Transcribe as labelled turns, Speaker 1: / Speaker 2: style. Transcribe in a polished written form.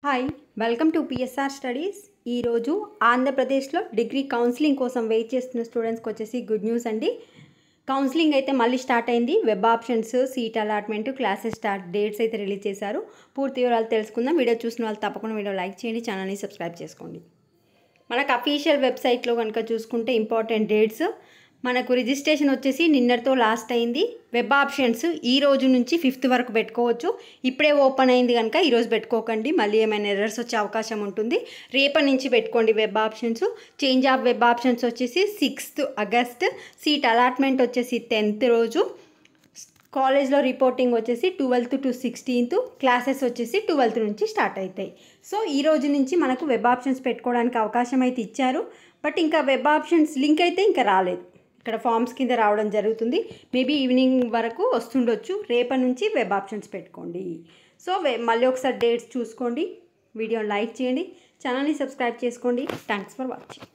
Speaker 1: Hi welcome to PSR studies. ఈరోజు ఆంధ్రప్రదేశ్లో degree counselling కోసం వెయిట్ చేస్తున్న స్టూడెంట్స్కి వచ్చేసి గుడ్ న్యూస్ అండి. కౌన్సిలింగ్ అయితే మళ్ళీ స్టార్ట్ అయింది. Web options, seat allotment, classes start dates అయితే రిలీజ్ చేశారు. పూర్తి వివరాలు తెలుసుకుందాం. వీడియో చూసిన వాళ్ళు తప్పకుండా వీడియో లైక్ చేయండి, ఛానల్ని సబ్స్క్రైబ్ చేసుకోండి. మనకు అఫీషియల్ వెబ్సైట్లో కనుక చూసుకుంటే ఇంపార్టెంట్ డేట్స్ మనకు రిజిస్ట్రేషన్ వచ్చేసి నిన్నటితో లాస్ట్ అయింది. వెబ్ ఆప్షన్స్ ఈ రోజు నుంచి 5th వరకు పెట్టుకోవచ్చు. ఇప్పుడే ఓపెన్ అయింది కనుక ఈరోజు పెట్టుకోకండి, మళ్ళీ ఏమైనా ఎర్రర్స్ వచ్చే అవకాశం ఉంటుంది. రేపటి నుంచి పెట్టుకోండి web options. Change of web options వచ్చేసి 6th ఆగస్ట్, సీట్ అలాట్మెంట్ వచ్చేసి 10th రోజు, కాలేజ్లో రిపోర్టింగ్ వచ్చేసి 12th to 16th, క్లాసెస్ వచ్చేసి 12th నుంచి స్టార్ట్ అవుతాయి. సో ఈ రోజు నుంచి మనకు వెబ్ ఆప్షన్స్ పెట్టుకోవడానికి అవకాశం అయితే ఇచ్చారు. బట్ ఇంకా వెబ్ ఆప్షన్స్ లింక్ అయితే ఇంకా రాలేదు. ఇక్కడ ఫామ్స్ కింద రావడం జరుగుతుంది. మేబీ ఈవినింగ్ వరకు వస్తుండొచ్చు. రేపటి నుంచి వెబ్ ఆప్షన్స్ పెట్టుకోండి. సో మళ్ళీ ఒకసారి డేట్స్ చూసుకోండి, వీడియోని లైక్ చేయండి, ఛానల్ని సబ్స్క్రైబ్ చేసుకోండి. Thanks for watching.